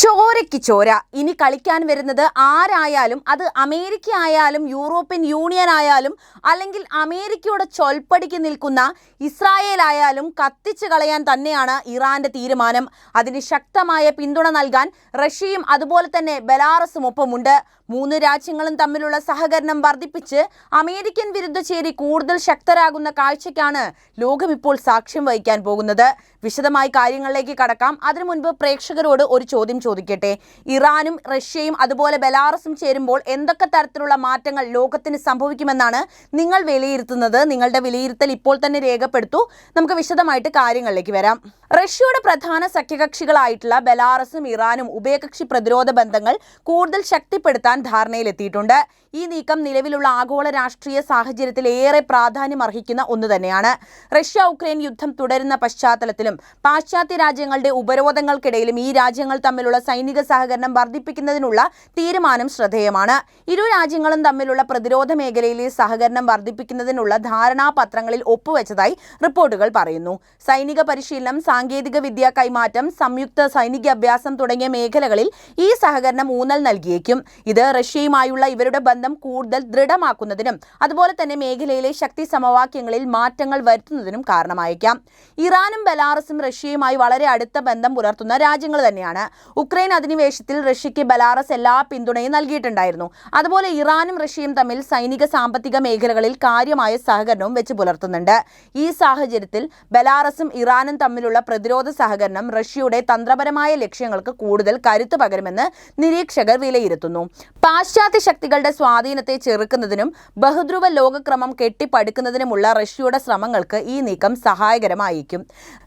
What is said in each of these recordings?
ചോരയ്ക്ക് ചോര. ഇനി കളിക്കാൻ വരുന്നത് ആരായാലും, അത് അമേരിക്ക ആയാലും യൂറോപ്യൻ യൂണിയൻ ആയാലും അല്ലെങ്കിൽ അമേരിക്കയുടെ ചൊൽപ്പടിക്ക് നിൽക്കുന്ന ഇസ്രായേൽ ആയാലും കത്തിച്ചു കളയാൻ തന്നെയാണ് ഇറാന്റെ തീരുമാനം. അതിന് ശക്തമായ പിന്തുണ നൽകാൻ റഷ്യയും അതുപോലെ തന്നെ ബെലാറസും ഒപ്പമുണ്ട്. മൂന്ന് രാജ്യങ്ങളും തമ്മിലുള്ള സഹകരണം വർദ്ധിപ്പിച്ച് അമേരിക്കൻ വിരുദ്ധ ചേരി കൂടുതൽ ശക്തരാകുന്ന കാഴ്ചയ്ക്കാണ് ലോകം ഇപ്പോൾ സാക്ഷ്യം വഹിക്കാൻ പോകുന്നത്. വിശദമായി കാര്യങ്ങളിലേക്ക് കടക്കാം. അതിനു മുൻപ് പ്രേക്ഷകരോട് ഒരു ചോദ്യം ചോദിക്കട്ടെ. ഇറാനും റഷ്യയും അതുപോലെ ബെലാറസും ചേരുമ്പോൾ എന്തൊക്കെ തരത്തിലുള്ള മാറ്റങ്ങൾ ലോകത്തിന് സംഭവിക്കുമെന്നാണ് നിങ്ങൾ വിലയിരുത്തുന്നത്? നിങ്ങളുടെ വിലയിരുത്തൽ ഇപ്പോൾ തന്നെ രേഖപ്പെടുത്തൂ. നമുക്ക് വിശദമായിട്ട് കാര്യങ്ങളിലേക്ക് വരാം. റഷ്യയുടെ പ്രധാന സഖ്യകക്ഷികളായിട്ടുള്ള ബെലാറസും ഇറാനും ഉഭയകക്ഷി പ്രതിരോധ ബന്ധങ്ങൾ കൂടുതൽ ശക്തിപ്പെടുത്താൻ ധാരണയിലെത്തിയിട്ടുണ്ട്. ഈ നീക്കം നിലവിലുള്ള ആഗോള രാഷ്ട്രീയ സാഹചര്യത്തിൽ ഏറെ പ്രാധാന്യം അർഹിക്കുന്ന ഒന്ന് തന്നെയാണ്. റഷ്യ ഉക്രൈൻ യുദ്ധം തുടരുന്ന പശ്ചാത്തലത്തിലും പാശ്ചാത്യ രാജ്യങ്ങളുടെ ഉപരോധങ്ങൾക്കിടയിലും ഈ രാജ്യങ്ങൾ തമ്മിലുള്ള സൈനിക സഹകരണം വർദ്ധിപ്പിക്കുന്നതിനുള്ള തീരുമാനം ശ്രദ്ധേയമാണ്. ഇരു രാജ്യങ്ങളും തമ്മിലുള്ള പ്രതിരോധ മേഖലയിലെ സഹകരണം വർദ്ധിപ്പിക്കുന്നതിനുള്ള ധാരണാപത്രങ്ങളിൽ ഒപ്പുവെച്ചതായി റിപ്പോർട്ടുകൾ പറയുന്നു. സൈനിക പരിശീലനം, സാങ്കേതിക വിദ്യ കൈമാറ്റം, സംയുക്ത സൈനിക അഭ്യാസം തുടങ്ങിയ മേഖലകളിൽ ഈ സഹകരണം ഊന്നൽ നൽകിയേക്കും. ഇത് റഷ്യയുമായുള്ള ഇവരുടെ ബന്ധം കൂടുതൽ ദൃഢമാക്കുന്നതിനും അതുപോലെ തന്നെ മേഖലയിലെ ശക്തി സമവാക്യങ്ങളിൽ മാറ്റങ്ങൾ വരുത്തുന്നതിനും കാരണമായേക്കാം. ഇറാനും ബെലാറസും റഷ്യയുമായി വളരെ അടുത്ത ബന്ധം പുലർത്തുന്ന രാജ്യങ്ങൾ തന്നെയാണ്. ഉക്രൈൻ അധിനിവേശത്തിൽ റഷ്യയ്ക്ക് ബെലാറസ് എല്ലാ പിന്തുണയും നൽകിയിട്ടുണ്ടായിരുന്നു. അതുപോലെ ഇറാനും റഷ്യയും തമ്മിൽ സൈനിക സാമ്പത്തിക മേഖലകളിൽ കാര്യമായ സഹകരണവും വെച്ച് പുലർത്തുന്നുണ്ട്. ഈ സാഹചര്യത്തിൽ ബെലാറസും ഇറാനും തമ്മിലുള്ള പ്രതിരോധ സഹകരണം റഷ്യയുടെ തന്ത്രപരമായ ലക്ഷ്യങ്ങൾക്ക് കൂടുതൽ കരുത്ത് പകരുമെന്ന് നിരീക്ഷകർ വിലയിരുത്തുന്നു. പാശ്ചാത്യ ശക്തികളുടെ സ്വാധീനത്തെ ചെറുക്കുന്നതിനും ബഹുധ്രുവ ലോകക്രമം കെട്ടിപ്പടുക്കുന്നതിനുമുള്ള റഷ്യയുടെ ശ്രമങ്ങൾക്ക് ഈ നീക്കം സഹായകരമായിരിക്കും.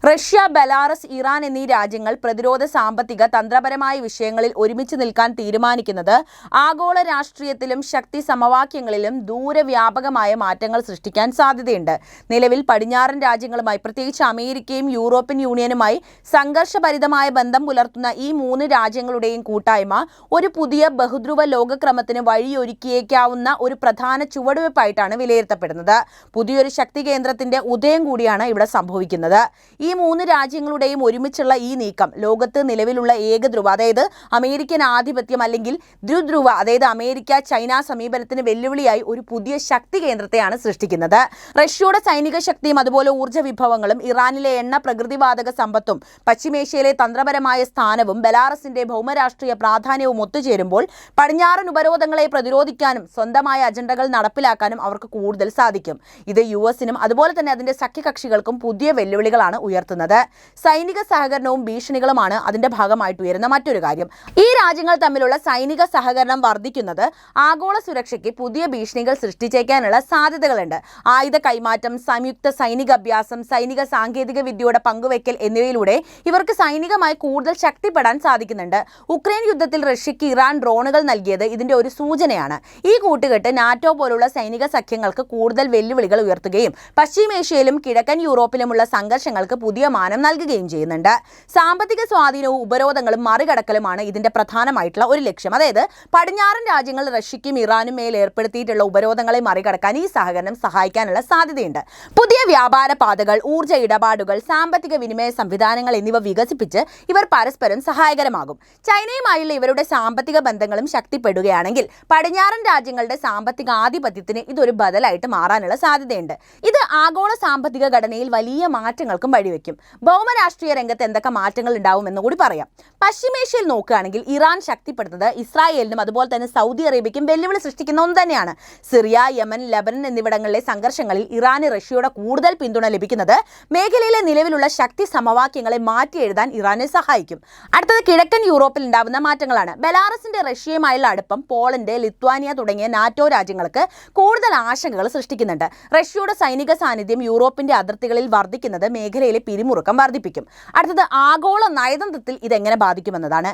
റഷ്യ, ബെലാറസ്, ഇറാൻ എന്നീ രാജ്യങ്ങൾ പ്രതിരോധ, സാമ്പത്തിക, തന്ത്രപരമായ വിഷയങ്ങളിൽ ഒരുമിച്ച് നിൽക്കാൻ തീരുമാനിക്കുന്നത് ആഗോള രാഷ്ട്രീയത്തിലും ശക്തി സമവാക്യങ്ങളിലും ദൂരവ്യാപകമായ മാറ്റങ്ങൾ സൃഷ്ടിക്കാൻ സാധ്യതയുണ്ട്. നിലവിൽ പടിഞ്ഞാറൻ രാജ്യങ്ങളുമായി, പ്രത്യേകിച്ച് അമേരിക്കയും യൂറോപ്യൻ യൂണിയനുമായി സംഘർഷഭരിതമായ ബന്ധം പുലർത്തുന്ന ഈ മൂന്ന് രാജ്യങ്ങളുടെയും കൂട്ടായ്മ ഒരു പുതിയ ബഹുധ്രുവ ലോകക്രമത്തിന് വഴിയൊരുക്കിയേക്കാവുന്ന ഒരു പ്രധാന ചുവടുവയ്പായിട്ടാണ് വിലയിരുത്തപ്പെടുന്നത്. പുതിയൊരു ശക്തി കേന്ദ്രത്തിന്റെ ഉദയം കൂടിയാണ് ഇവിടെ സംഭവിക്കുന്നത്. ഈ മൂന്ന് രാജ്യങ്ങളുടെയും ഒരുമിച്ചുള്ള ഈ നീക്കം ലോകത്ത് നിലവിലുള്ള ഏകധ്രുവ, അതായത് അമേരിക്കൻ ആധിപത്യം അല്ലെങ്കിൽ ദ്രുധ്രുവ, അതായത് അമേരിക്ക ചൈന സമീപനത്തിന് വെല്ലുവിളിയായി ഒരു പുതിയ ശക്തി കേന്ദ്രത്തെയാണ് സൃഷ്ടിക്കുന്നത്. റഷ്യയുടെ സൈനിക ശക്തിയും അതുപോലെ ഊർജ്ജ വിഭവങ്ങളും, ഇറാനിലെ എണ്ണ പ്രകൃതിവാതക സമ്പത്തും, പശ്ചിമേഷ്യയിലെ തന്ത്രപരമായ സ്ഥാനവും, ബെലാറസിന്റെ ഭൗമരാഷ്ട്രീയ പ്രാധാന്യവും ഒത്തുചേരുമ്പോൾ പടിഞ്ഞാറൻ ഉപരോധങ്ങളെ പ്രതിരോധിക്കാനും സ്വന്തമായ അജണ്ടകൾ നടപ്പിലാക്കാനും അവർക്ക് കൂടുതൽ സാധിക്കും. ഇത് യുഎസിനും അതുപോലെ തന്നെ അതിന്റെ സഖ്യകക്ഷികൾക്കും പുതിയ വെല്ലുവിളികളാണ് ഉയർത്തുന്നത്. സൈനിക സഹകരണവും ഭീഷണികളുമാണ് അതിന്റെ ഭാഗമായിട്ട് ഉയരുന്ന മറ്റൊരു കാര്യം. ഈ രാജ്യങ്ങൾ തമ്മിലുള്ള സൈനിക സഹകരണം വർദ്ധിക്കുന്നത് ആഗോള സുരക്ഷയ്ക്ക് പുതിയ ഭീഷണികൾ സൃഷ്ടിച്ചേക്കാനുള്ള സാധ്യതകളുണ്ട്. ആയുധ കൈമാറ്റം, സംയുക്ത സൈനിക അഭ്യാസം, സൈനിക സാങ്കേതിക വിദ്യയുടെ പങ്കുവയ്ക്കൽ എന്നിവയിലൂടെ ഇവർക്ക് സൈനികമായി കൂടുതൽ ശക്തിപ്പെടാൻ സാധിക്കുന്നുണ്ട്. ഉക്രൈൻ യുദ്ധത്തിൽ റഷ്യയ്ക്ക് ഇറാൻ ഡ്രോണുകൾ നൽകിയത് ഇതിന്റെ ഒരു സൂചനയാണ്. ഈ കൂട്ടുകെട്ട് നാറ്റോ പോലുള്ള സൈനിക സഖ്യങ്ങൾക്ക് കൂടുതൽ വെല്ലുവിളികൾ ഉയർത്തുകയും പശ്ചിമേഷ്യയിലും കിഴക്കൻ യൂറോപ്പിലുമുള്ള സംഘർഷങ്ങൾക്ക് പുതിയ മാനം നൽകുകയും ചെയ്യുന്നുണ്ട്. സാമ്പത്തിക സ്വാധീനവും ഉപരോധങ്ങളും മറികടക്കലുമാണ് ഇതിന്റെ പ്രധാനമായിട്ടുള്ള ഒരു ലക്ഷ്യം. അതായത് പടിഞ്ഞാറൻ രാജ്യങ്ങൾ റഷ്യയ്ക്കും ഇറാനും മേൽ ഏർപ്പെടുത്തിയിട്ടുള്ള ഉപരോധങ്ങളെ മറികടക്കാൻ ഈ സഹകരണം സഹായിക്കാനുള്ള സാധ്യതയുണ്ട്. പുതിയ വ്യാപാര പാതകൾ, ഊർജ്ജ ഇടപാടുകൾ, സാമ്പത്തിക വിനിമയ സംവിധാനങ്ങൾ എന്നിവ വികസിപ്പിച്ച് ഇവർ പരസ്പരം സഹായകരമാകും. ചൈനയുമായുള്ള ഇവരുടെ സാമ്പത്തിക ബന്ധങ്ങളും ശക്തിപ്പെടുകയാണെങ്കിൽ പടിഞ്ഞാറൻ രാജ്യങ്ങളുടെ സാമ്പത്തിക ആധിപത്യത്തിന് ഇതൊരു ബദലായിട്ട് മാറാനുള്ള സാധ്യതയുണ്ട്. ഇത് ആഗോള സാമ്പത്തിക ഘടനയിൽ വലിയ മാറ്റങ്ങൾക്കും വഴിവെക്കും. ഭൗമരാഷ്ട്രീയ രംഗത്ത് എന്തൊക്കെ മാറ്റങ്ങൾ ഉണ്ടാവുമെന്ന് കൂടി പറയാം. പശ്ചിമേഷ്യയിൽ നോക്കുകയാണെങ്കിൽ ഇറാൻ ശക്തിപ്പെടുന്നത് ഇസ്രായേലിനും അതുപോലെ തന്നെ സൗദി അറേബ്യയ്ക്കും വെല്ലുവിളി സൃഷ്ടിക്കുന്ന ഒന്ന് തന്നെയാണ്. സിറിയ, യമൻ, ലബനൻ എന്നിവിടങ്ങളിലെ സംഘർഷങ്ങളിൽ ഇറാന് റഷ്യയുടെ കൂടുതൽ പിന്തുണ ലഭിക്കുന്നത് മേഖലയിലെ നിലവിലുള്ള ശക്തി സമവാക്യങ്ങളെ മാറ്റി എഴുതാൻ ഇറാനെ സഹായിക്കും. അടുത്തത് കിഴക്കൻ യൂറോപ്പിൽ ഉണ്ടാവുന്ന മാറ്റങ്ങളാണ്. ബെലാറസിന്റെ റഷ്യയുമായുള്ള അടുപ്പം പോളണ്ട്, ലിത്വാനിയ തുടങ്ങിയ നാറ്റോ രാജ്യങ്ങൾക്ക് കൂടുതൽ ആശങ്കകൾ സൃഷ്ടിക്കുന്നുണ്ട്. റഷ്യയുടെ സൈനിക സാന്നിധ്യം യൂറോപ്പിന്റെ അതിർത്തികളിൽ വർദ്ധിക്കുന്നത് മേഖലയിലെ പിരിമുറുക്കം വർദ്ധിപ്പിക്കും. അടുത്തത് ആഗോള നയതന്ത്രത്തിൽ ഇതെങ്ങനെ ബാധിക്കുമെന്നതാണ്.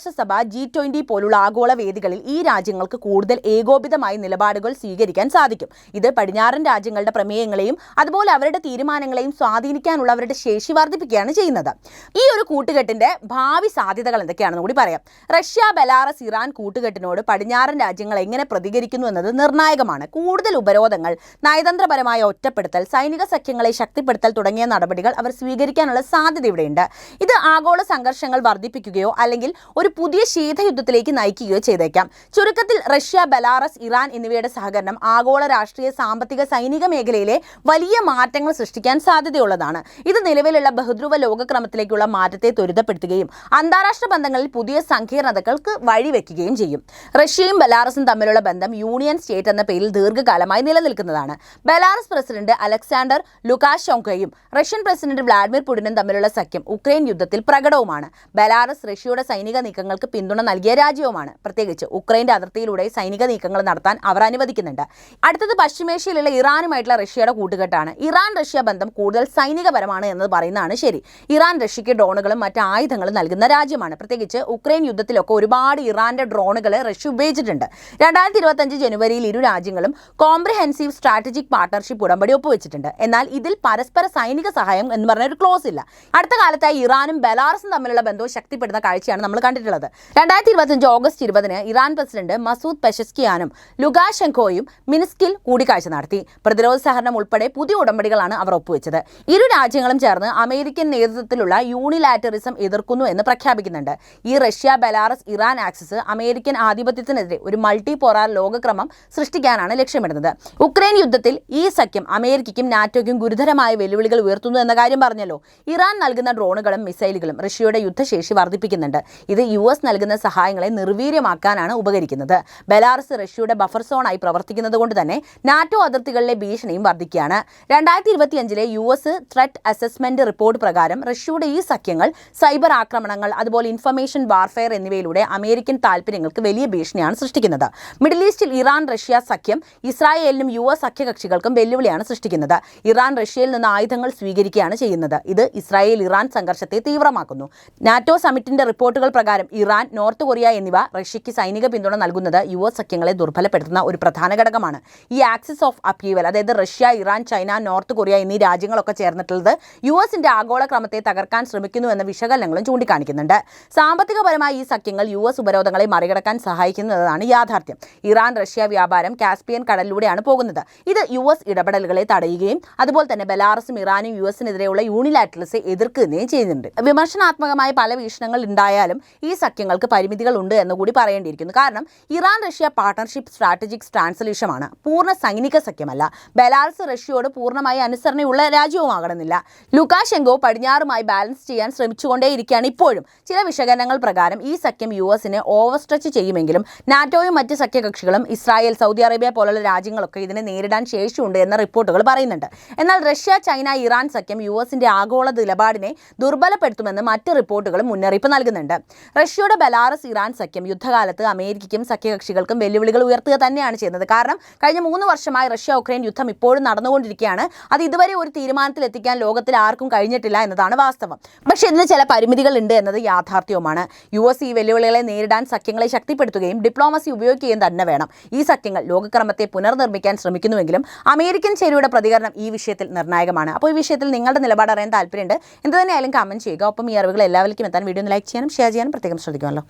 ഐക്യരാഷ്ട്രസഭ G20 പോലുള്ള ആഗോള വേദികളിൽ ഈ രാജ്യങ്ങൾക്ക് കൂടുതൽ ഏകോപിതമായ നിലപാടുകൾ സ്വീകരിക്കാൻ സാധിക്കും. ഇത് പടിഞ്ഞാറൻ രാജ്യങ്ങളുടെ പ്രമേയങ്ങളെയും അതുപോലെ അവരുടെ തീരുമാനങ്ങളെയും സ്വാധീനിക്കാനുള്ള അവരുടെ ശേഷി വർദ്ധിപ്പിക്കുകയാണ് ചെയ്യുന്നത്. ഈ ഒരു കൂട്ടുകെട്ടിന്റെ ഭാവി സാധ്യതകൾ എന്തൊക്കെയാണെന്ന് കൂടി പറയാം. റഷ്യ, ബെലാറസ്, ഇറാൻ കൂട്ടുകെട്ടിനോട് പടിഞ്ഞാറൻ രാജ്യങ്ങൾ എങ്ങനെ പ്രതികരിക്കുന്നു എന്നത് നിർണായകമാണ്. കൂടുതൽ ഉപരോധങ്ങൾ, നയതന്ത്രപരമായ ഒറ്റപ്പെടുത്തൽ, സൈനിക സഖ്യങ്ങളെ ശക്തിപ്പെടുത്തൽ തുടങ്ങിയ നടപടികൾ അവർ സ്വീകരിക്കാനുള്ള സാധ്യത ഇവിടെയുണ്ട്. ഇത് ആഗോള സംഘർഷങ്ങൾ വർദ്ധിപ്പിക്കുകയോ അല്ലെങ്കിൽ ഒരു പുതിയ ശീതയുദ്ധത്തിലേക്ക് നയിക്കുകയോ ചെയ്തേക്കാം. ചുരുക്കത്തിൽ റഷ്യ, ബെലാറസ്, ഇറാൻ എന്നിവയുടെ സഹകരണം ആഗോള രാഷ്ട്രീയ, സാമ്പത്തിക, സൈനിക മേഖലയിലെ വലിയ മാറ്റങ്ങൾ സൃഷ്ടിക്കാൻ സാധ്യതയുള്ളതാണ്. ഇത് നിലവിലുള്ള ബഹുധ്രുവ ലോകക്രമത്തിലേക്കുള്ള മാറ്റത്തെ ത്വരിതപ്പെടുത്തുകയും അന്താരാഷ്ട്ര ബന്ധങ്ങളിൽ പുതിയ സങ്കീർണതകൾക്ക് വഴിവെക്കുകയും ചെയ്യും. റഷ്യയും ബെലാറസും തമ്മിലുള്ള ബന്ധം യൂണിയൻ സ്റ്റേറ്റ് എന്ന പേരിൽ ദീർഘകാലമായി നിലനിൽക്കുന്നതാണ്. ബെലാറസ് പ്രസിഡന്റ് അലക്സാണ്ടർ ലുകാഷെങ്കോയും റഷ്യൻ പ്രസിഡന്റ് വ്ളാഡിമിർ പുടിനും തമ്മിലുള്ള സഖ്യം ഉക്രൈൻ യുദ്ധത്തിൽ പ്രകടവുമാണ്. ബെലാറസ് റഷ്യയുടെ സൈനിക നീക്കങ്ങൾക്ക് പിന്തുണ നൽകിയ രാജ്യവുമാണ്. പ്രത്യേകിച്ച് ഉക്രൈന്റെ അതിർത്തിയിലൂടെ സൈനിക നീക്കങ്ങൾ നടത്താൻ അവർ അനുവദിക്കുന്നുണ്ട്. അടുത്തത് പശ്ചിമേഷ്യയിലുള്ള ഇറാനുമായിട്ടുള്ള റഷ്യയുടെ കൂട്ടുകെട്ടാണ്. ഇറാൻ റഷ്യ ബന്ധം കൂടുതൽ സൈനികപരമാണ് എന്ന് പറയുന്നതാണ് ശരി. ഇറാൻ റഷ്യയ്ക്ക് ഡ്രോണുകളും മറ്റ് ആയുധങ്ങളും നൽകുന്ന രാജ്യമാണ്. പ്രത്യേകിച്ച് ഉക്രൈൻ യുദ്ധത്തിലൊക്കെ ഒരുപാട് ഇറാന്റെ ഡ്രോണുകൾ റഷ്യ ഉപയോഗിച്ചിട്ടുണ്ട്. 2025 ജനുവരിയിൽ ഇരു രാജ്യങ്ങളും കോംപ്രിഹെൻസീവ് സ്ട്രാറ്റജിക് പാർട്ണർഷിപ്പ് ഉടമ്പടി ഒപ്പുവെച്ചിട്ടുണ്ട്. എന്നാൽ ഇതിൽ പരസ്പര സൈനിക സഹായം എന്ന് പറഞ്ഞ ഒരു ക്ലോസ് ഇല്ല. അടുത്ത കാലത്തായി ഇറാനും ബെലാറസും തമ്മിലുള്ള ബന്ധവും ശക്തിപ്പെടുന്ന കാഴ്ചയാണ് നമ്മൾ കണ്ടിട്ടുള്ളത്. 2025 ഓഗസ്റ്റ് 20 ഇറാൻ പ്രസിഡന്റ് മസൂദ് പെഷസ്കിയാനും ലുകാഷെങ്കോയും മിൻസ്കിൽ കൂടിക്കാഴ്ച നടത്തി. പ്രതിരോധ സഹകരണം ഉൾപ്പെടെ പുതിയ ഉടമ്പടികളാണ് അവർ ഒപ്പുവെച്ചത്. ഇരു രാജ്യങ്ങളും ചേർന്ന് അമേരിക്കൻ നേതൃത്വത്തിലുള്ള യൂണിലാറ്ററിസം എതിർക്കുന്നു എന്ന് പ്രഖ്യാപിക്കുന്നുണ്ട്. ഈ Russia, Belarus, Iran axis American ആധിപത്യത്തിനെതിരെ ഒരു മൾട്ടി പോളാർ ലോകക്രമം സൃഷ്ടിക്കാനാണ് ലക്ഷ്യമിടുന്നത്. ഉക്രൈൻ യുദ്ധത്തിൽ ഈ സഖ്യം അമേരിക്കയ്ക്കും നാറ്റോയ്ക്കും ഗുരുതരമായ വെല്ലുവിളികൾ ഉയർത്തുന്നു എന്ന കാര്യം പറഞ്ഞല്ലോ. ഇറാൻ നൽകുന്ന ഡ്രോണുകളും മിസൈലുകളും റഷ്യയുടെ യുദ്ധശേഷി വർദ്ധിപ്പിക്കുന്നുണ്ട്. ഇത് US നൽകുന്ന സഹായങ്ങളെ നിർവീര്യമാക്കാനാണ് ഉപകരിക്കുന്നത്. ബെലാറസ് റഷ്യയുടെ ബഫർ സോണായി പ്രവർത്തിക്കുന്നത് കൊണ്ട് തന്നെ നാറ്റോ അതിർത്തികളിലെ ഭീഷണിയും വർദ്ധിക്കുകയാണ്. 2025 US ത്രെറ്റ് അസസ്മെന്റ് റിപ്പോർട്ട് പ്രകാരം റഷ്യയുടെ ഈ സഖ്യങ്ങൾ സൈബർ ആക്രമണങ്ങൾ, അതുപോലെ ഇൻഫർമേഷൻ വാർഫെയർ എന്നിവയിലൂടെ അമേരിക്കൻ താൽപ്പര്യങ്ങൾക്ക് വലിയ ഭീഷണിയാണ് സൃഷ്ടിക്കുന്നത്. മിഡിൽ ഈസ്റ്റിൽ ഇറാൻ റഷ്യ സഖ്യം ഇസ്രായേലിനും US സഖ്യകക്ഷികൾക്കും വെല്ലുവിളിയാണ് സൃഷ്ടിക്കുന്നത്. ഇറാൻ റഷ്യയിൽ നിന്ന് ആയുധങ്ങൾ സ്വീകരിക്കുകയാണ് ചെയ്യുന്നത്. ഇത് ഇസ്രായേൽ ഇറാൻ സംഘർഷത്തെ തീവ്രമാക്കുന്നു. നാറ്റോ സമിറ്റിന്റെ റിപ്പോർട്ടുകൾ പ്രകാരം ഇറാൻ, നോർത്ത് കൊറിയ എന്നിവ റഷ്യയ്ക്ക് സൈനിക പിന്തുണ നൽകുന്നത് US സഖ്യങ്ങളെ ദുർബലപ്പെടുത്തുന്ന ഒരു പ്രധാന ഘടകമാണ്. ഈ ആക്സിസ് ഓഫ് അപ്ഹീവൽ, അതായത് Russia, Iran, China, north Korea എന്നീ രാജ്യങ്ങളൊക്കെ ചേർന്നിട്ടുള്ളത് USന്റെ ആഗോള ക്രമത്തെ തകർക്കാൻ ശ്രമിക്കുന്നു എന്ന വിശകലനങ്ങളും ചൂണ്ടിക്കാണിക്കുന്നുണ്ട്. സാമ്പത്തികപരമായി ഈ സഖ്യങ്ങൾ US ഉപരോധങ്ങളെ മറികടക്കാൻ സഹായിക്കുന്നതാണ് യാഥാർത്ഥ്യം. ഇറാൻ റഷ്യ വ്യാപാരം കാസ്പിയൻ കടലിലൂടെയാണ് പോകുന്നത്. ഇത് US ഇടപെടലുകളെ തടയുകയും അതുപോലെ തന്നെ ബെലാറസും ഇറാനും USനെതിരെയുള്ള യൂണിലാറ്ററൽസെ എതിർക്കുകയും ചെയ്യുന്നുണ്ട്. വിമർശനാത്മകമായ പല വീക്ഷണങ്ങൾ ഉണ്ടായാലും ഈ സഖ്യങ്ങൾക്ക് പരിമിതികൾ ഉണ്ട് എന്നുകൂടി പറയേണ്ടിയിരിക്കുന്നു. കാരണം ഇറാൻ റഷ്യ പാർട്ണർഷിപ്പ് സ്ട്രാറ്റജിക് ട്രാൻസ്ലേഷനാണ്, പൂർണ്ണ സൈനിക സഖ്യമല്ല. ബെലാറസ് റഷ്യയോട് പൂർണ്ണമായി അനുസരണയുള്ള രാജ്യവുമാകണമെന്നില്ല. ലുകാഷെങ്കോ പടിഞ്ഞാറുമായി ബാലൻസ് ചെയ്യാൻ ശ്രമിച്ചുകൊണ്ടേയിരിക്കുകയാണ് ഇപ്പോഴും. ചില വിശകലനങ്ങൾ പ്രകാരം ഈ സഖ്യം USനെ ഓവർസ്ട്രെച്ച് ചെയ്യുമെങ്കിലും നാറ്റോയും മറ്റ് സഖ്യകക്ഷികളും ഇസ്രായേൽ, സൗദി അറേബ്യ പോലുള്ള രാജ്യങ്ങളൊക്കെ ഇതിനെ നേരിടാൻ ശേഷിയുണ്ട് എന്ന റിപ്പോർട്ടുകൾ പറയുന്നുണ്ട്. എന്നാൽ റഷ്യ, ചൈന, ഇറാൻ സഖ്യം USന്റെ ആഗോള നിലപാടിനെ ദുർബലപ്പെടുത്തുമെന്ന് മറ്റ് റിപ്പോർട്ടുകളും മുന്നറിയിപ്പ് നൽകുന്നുണ്ട്. റഷ്യയുടെ ബെലാറസ്, ഇറാൻ സഖ്യം യുദ്ധകാലത്ത് അമേരിക്കയ്ക്കും സഖ്യകക്ഷികൾക്കും വെല്ലുവിളികൾ ഉയർത്തുക തന്നെയാണ് ചെയ്യുന്നത്. കാരണം കഴിഞ്ഞ 3 വർഷമായി റഷ്യ ഉക്രൈൻ യുദ്ധം ഇപ്പോഴും നടന്നുകൊണ്ടിരിക്കുകയാണ്. അത് ഇതുവരെ ഒരു തീരുമാനത്തിൽ എത്തിക്കാൻ ലോകത്തിൽ ആർക്കും കഴിഞ്ഞിട്ടില്ല എന്നതാണ് വാസ്തവം. പക്ഷേ ഇതിന് ചില പരിമിതികൾ ഉണ്ട് എന്നത് യാഥാർത്ഥ്യവുമാണ്. US ഈ വെല്ലുവിളികളെ നേരിടാൻ സഖ്യങ്ങളെ ശക്തിപ്പെടുത്തുകയും ഡിപ്ലോമസി ഉപയോഗിക്കുകയും തന്നെ വേണം. ഈ സഖ്യങ്ങൾ ലോകക്രമത്തെ പുനർനിർമ്മിക്കാൻ ശ്രമിക്കുന്നുവെങ്കിലും അമേരിക്കൻ ചേരിയുടെ പ്രതികരണം ഈ വിഷയത്തിൽ നിർണായകമാണ്. അപ്പോൾ ഈ വിഷയത്തിൽ നിങ്ങളുടെ നിലപാട് അറിയാൻ താല്പര്യമുണ്ട്. എന്ത് തന്നെയായാലും കമന്റ് ചെയ്യുക. ഒപ്പം ഈ അറിവുകൾ എല്ലാവർക്കും എത്താൻ വീഡിയോ ഒന്ന് ലൈക്ക് ചെയ്യാനും ഷെയർ ചെയ്യാനും പ്രത്യേകം ശ്രദ്ധിക്കുമല്ലോ.